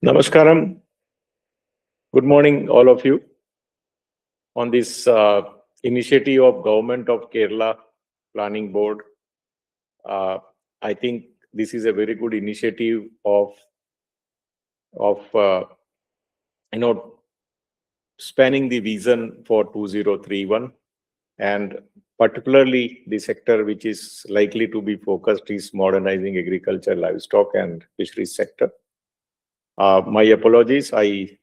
Namaskaram. Good morning, all of you. On this initiative of Government of Kerala Planning Board, uh, I think this is a very good initiative of you know spanning the vision for 2031, and particularly the sector which is likely to be focused is modernizing agriculture, livestock, and fisheries sector. My apologies. I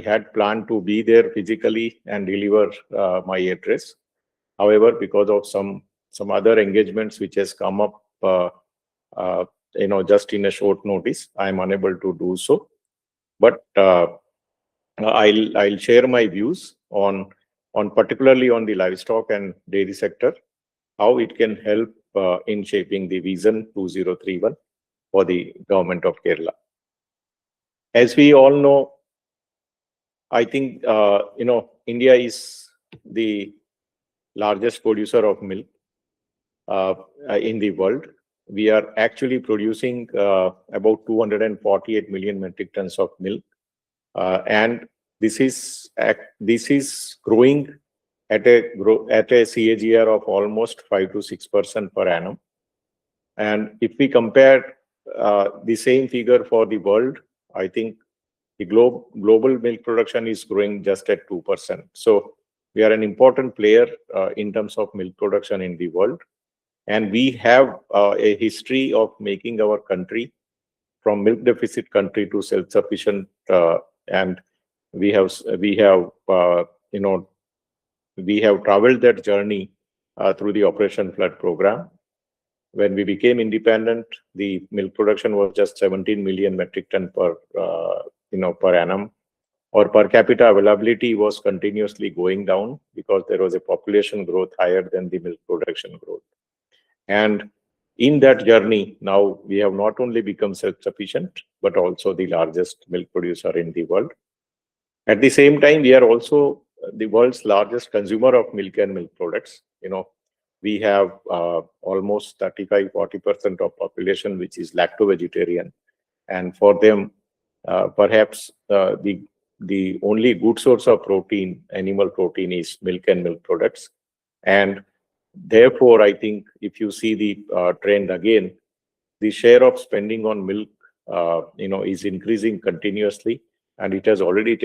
had planned to be there physically and deliver my address. However, because of some other engagements which has come up, uh, just in a short notice, I am unable to do so. But I'll share my views on particularly on the livestock and dairy sector, how it can help in shaping the vision 2031 for the government of Kerala. As we all know, I think India is the largest producer of milk uh, in the world. We are actually producing about 248 million metric tons of milk, and this is growing at a CAGR of almost 5 to 6% per annum. And if we compare the same figure for the world, I think the global milk production is growing just at 2%. So we are an important player in terms of milk production in the world. And we have a history of making our country from milk deficit country to self-sufficient. And we have traveled that journey through the Operation Flood program. When we became independent, the milk production was just 17 million metric ton per annum. Or per capita availability was continuously going down because there was a population growth higher than the milk production growth. And in that journey, now we have not only become self-sufficient, but also the largest milk producer in the world. At the same time, we are also the world's largest consumer of milk and milk products. We have almost 35–40% of population which is lacto-vegetarian, and for them, perhaps the only good source of protein, animal protein, is milk and milk products. And therefore, I think if you see the trend again, the share of spending on milk, is increasing continuously, and it has already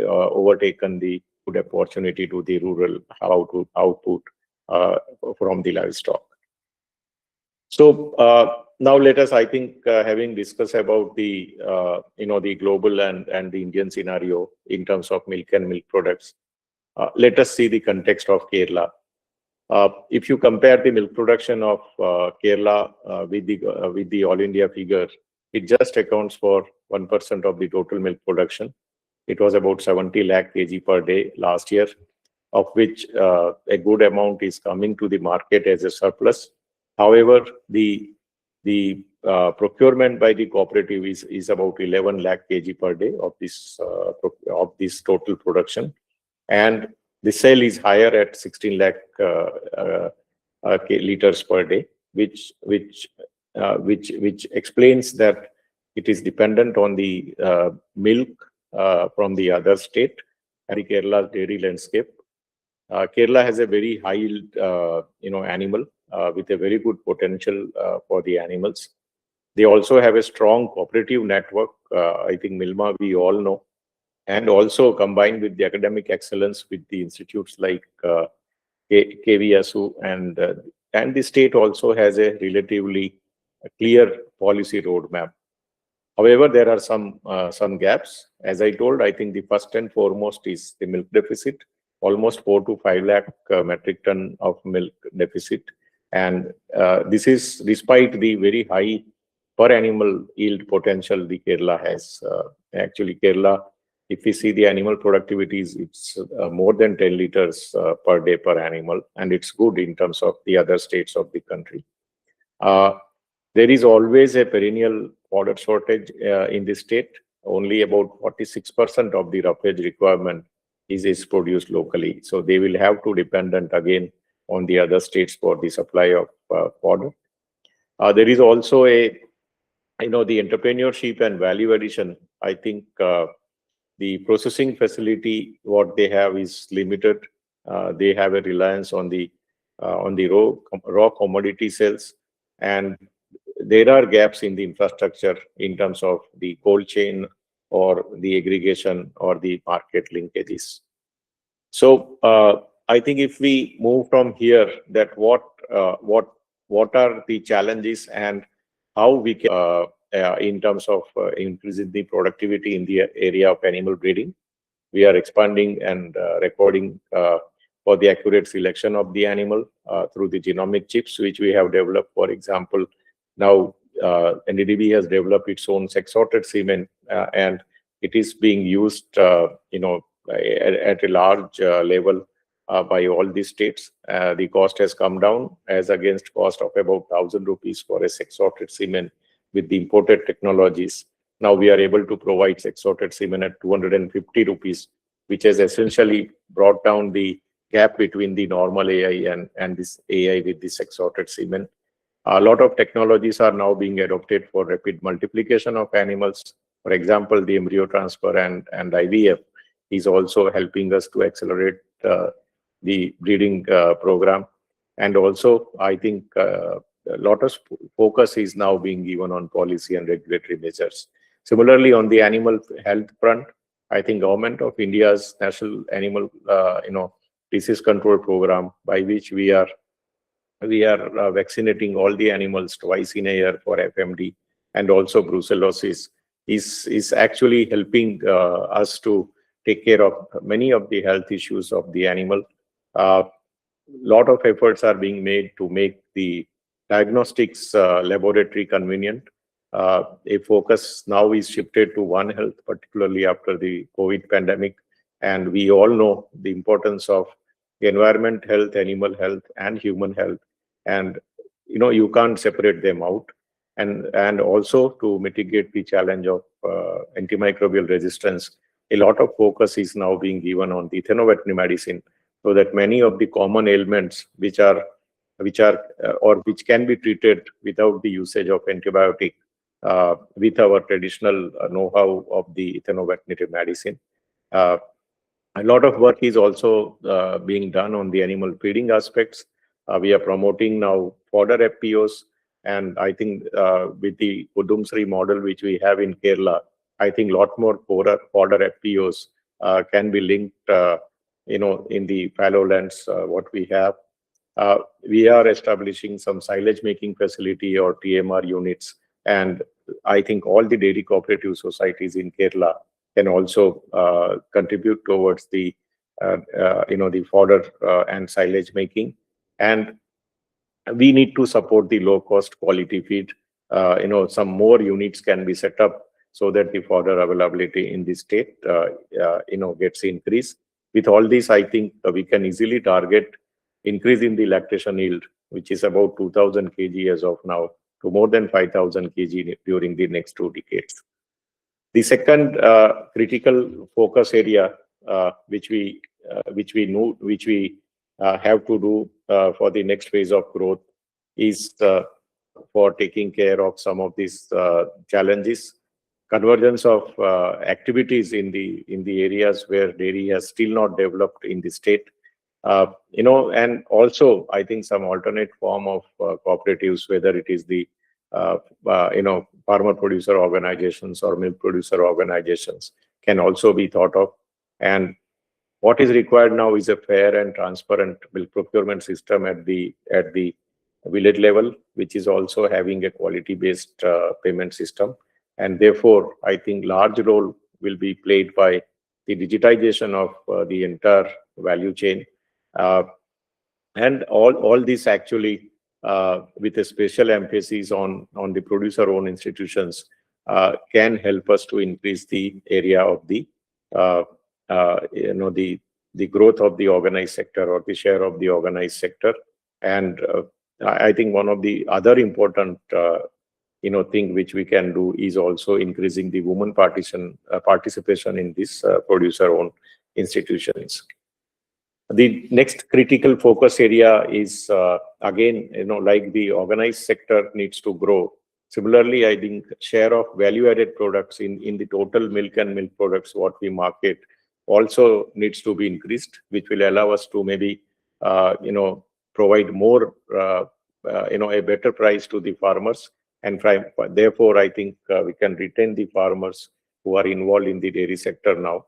overtaken the good opportunity to the rural output from the livestock. So now let us, I think, having discussed about the global and the Indian scenario in terms of milk and milk products, let us see the context of Kerala. If you compare the milk production of Kerala with the All India figure, it just accounts for 1% of the total milk production. It was about 70 lakh kg per day last year, of which a good amount is coming to the market as a surplus. However, the procurement by the cooperative is about 11 lakh kg per day of this total production, and the sale is higher at 16 lakh liters per day, which explains that it is dependent on the milk from the other state and the Kerala's dairy landscape. Kerala has a very high yield, animal with a very good potential for the animals. They also have a strong cooperative network. I think Milma, we all know, and also combined with the academic excellence with the institutes like KVSU, and the state also has a relatively clear policy roadmap. However, there are some gaps. As I told, I think the first and foremost is the milk deficit, almost 4 to 5 lakh metric ton of milk deficit. And this is despite the very high per animal yield potential the Kerala has. Actually, Kerala, if we see the animal productivities, it's more than 10 liters per day per animal, and it's good in terms of the other states of the country. There is always a perennial fodder shortage in the state. Only about 46% of the roughage requirement is produced locally. So they will have to dependent again on the other states for the supply of fodder. There is also the entrepreneurship and value addition I think the processing facility, what they have is limited. They have a reliance on the raw commodity sales, and there are gaps in the infrastructure in terms of the cold chain or the aggregation or the market linkages. So I think if we move from here, that what are the challenges and how we can in terms of increasing the productivity in the area of animal breeding. We are expanding and recording for the accurate selection of the animal through the genomic chips, which we have developed. For example, now NDDB has developed its own sex-sorted semen, and it is being used, at a large level by all the states. The cost has come down as against cost of about 1,000 rupees for a sex-sorted semen with the imported technologies. Now we are able to provide sex-sorted semen at 250 rupees, which has essentially brought down the gap between the normal AI and this AI with the sex-sorted semen. A lot of technologies are now being adopted for rapid multiplication of animals. For example, the embryo transfer and IVF is also helping us to accelerate the breeding program. And also, I think a lot of focus is now being given on policy and regulatory measures. Similarly, on the animal health front, I think Government of India's National Animal, Disease Control Program, by which we are vaccinating all the animals twice in a year for FMD and also brucellosis, is actually helping us to take care of many of the health issues of the animal. Lot of efforts are being made to make the diagnostics laboratory convenient. A focus now is shifted to One Health, particularly after the COVID pandemic. And we all know the importance of environment health, animal health, and human health. And you can't separate them out. And also to mitigate the challenge of antimicrobial resistance, a lot of focus is now being given on the veterinary medicine, so that many of the common ailments which can be treated without the usage of antibiotic with our traditional know-how of the veterinary medicine. A lot of work is also being done on the animal feeding aspects. We are promoting now fodder FPOs, and I think with the Kudumsri model which we have in Kerala, I think a lot more fodder FPOs can be linked, in the fallow lands what we have. We are establishing some silage making facility or TMR units, and I think all the dairy cooperative societies in Kerala can also contribute towards the the fodder and silage making. And we need to support the low cost quality feed. Some more units can be set up so that the fodder availability in the state gets increased. With all this, I think we can easily target increase in the lactation yield, which is about 2,000 kg as of now, to more than 5,000 kg during the next 2 decades. The second critical focus area, which we have to do for the next phase of growth, is for taking care of some of these challenges. Convergence of activities in the areas where dairy has still not developed in the state, and also I think some alternate form of cooperatives, whether it is the farmer producer organizations or milk producer organizations, can also be thought of. And what is required now is a fair and transparent milk procurement system at the village level, which is also having a quality-based payment system. And therefore, I think large role will be played by the digitization of the entire value chain. And all this actually, with a special emphasis on the producer-owned institutions, can help us to increase the area of the growth of the organized sector or the share of the organized sector. And I think one of the other important thing which we can do is also increasing the women participation in this producer-owned institutions. The next critical focus area is again, like the organized sector needs to grow. Similarly, I think share of value-added products in the total milk and milk products what we market also needs to be increased, which will allow us to maybe provide more a better price to the farmers, and therefore I think we can retain the farmers who are involved in the dairy sector now.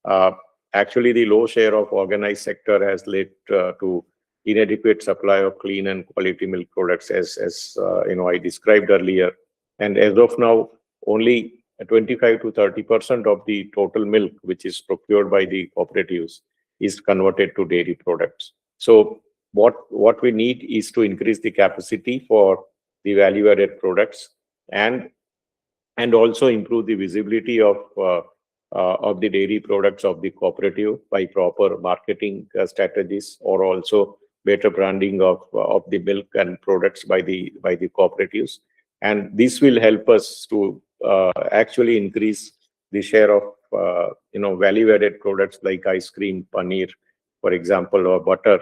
Uh, Actually, the low share of organized sector has led to inadequate supply of clean and quality milk products, as I described earlier. And as of now, only 25 to 30% of the total milk which is procured by the cooperatives is converted to dairy products. So what we need is to increase the capacity for the value-added products, and also improve the visibility of the dairy products of the cooperative by proper marketing strategies, or also better branding of the milk and products by the cooperatives. And this will help us to actually increase the share of value-added products like ice cream, paneer, for example, or butter,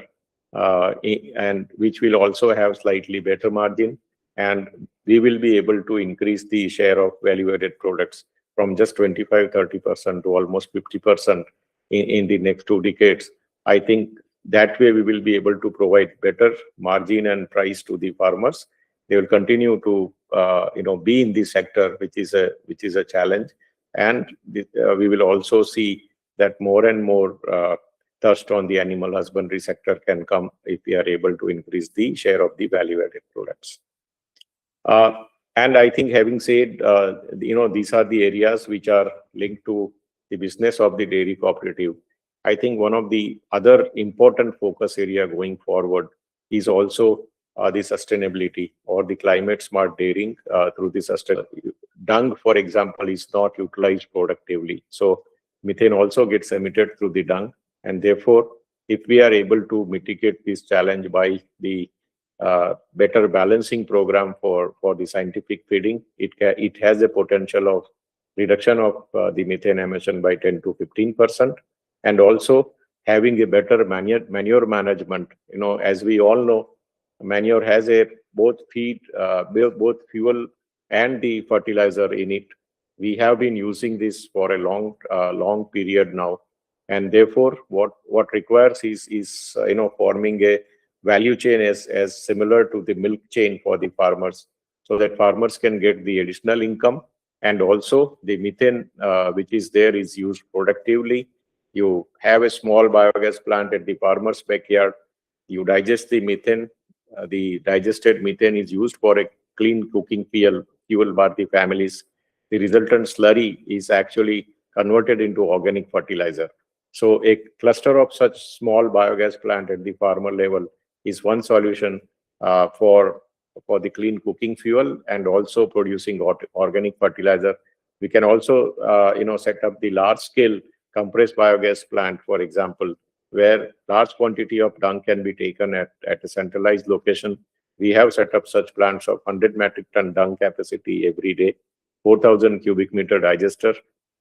and which will also have slightly better margin, and we will be able to increase the share of value-added products from just 25-30% to almost 50% in the next 2 decades. I think that way we will be able to provide better margin and price to the farmers. They will continue to be in this sector, which is a challenge, and we will also see that more and more thrust on the animal husbandry sector can come if we are able to increase the share of the value-added products. And I think, having said, these are the areas which are linked to the business of the dairy cooperative. I think one of the other important focus area going forward is also the sustainability or the climate smart dairying through the sustainability. Dung, for example, is not utilized productively. So methane also gets emitted through the dung. And therefore, if we are able to mitigate this challenge by the better balancing program for the scientific feeding, it has a potential of reduction of the methane emission by 10 to 15%, and also having a better manure management. As we all know, manure has a both fuel and the fertilizer in it. We have been using this for a long period now, and therefore what requires is forming a value chain as similar to the milk chain for the farmers, so that farmers can get the additional income, and also the methane which is there is used productively. You have a small biogas plant at the farmer's backyard. You digest the methane. The digested methane is used for a clean cooking fuel by the families. The resultant slurry is actually converted into organic fertilizer. So a cluster of such small biogas plant at the farmer level is one solution for the clean cooking fuel and also producing organic fertilizer. We can also set up the large scale compressed biogas plant, for example, where large quantity of dung can be taken at a centralized location. We have set up such plants of 100 metric ton dung capacity every day, 4,000 cubic meter digester.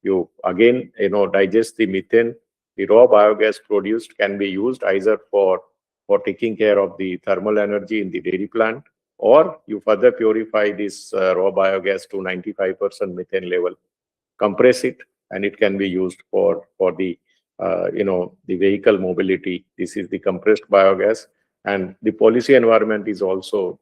You again digest the methane. The raw biogas produced can be used either for taking care of the thermal energy in the dairy plant, or you further purify this raw biogas to 95% methane level, compress it, and it can be used for the the vehicle mobility. This is the compressed biogas, and the policy environment is also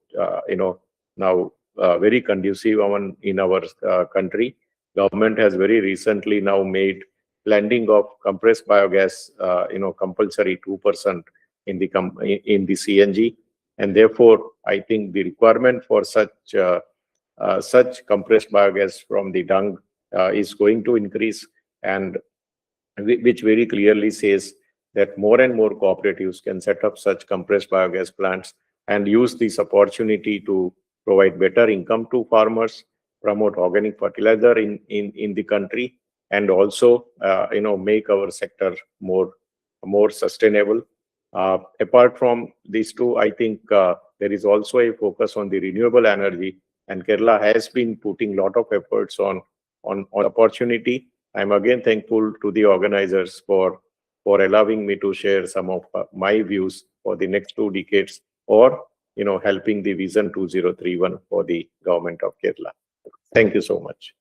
now very conducive in our country. Government has very recently now made blending of compressed biogas compulsory 2% in the CNG, and therefore I think the requirement for such compressed biogas from the dung is going to increase, and which very clearly says that more and more cooperatives can set up such compressed biogas plants and use this opportunity to provide better income to farmers, promote organic fertilizer in the country, and also make our sector more sustainable. Apart from these two, I think there is also a focus on the renewable energy, and Kerala has been putting a lot of efforts on opportunity. I'm again thankful to the organizers for allowing me to share some of my views for the next 2 decades, or helping the Vision 2031 for the government of Kerala. Thank you so much.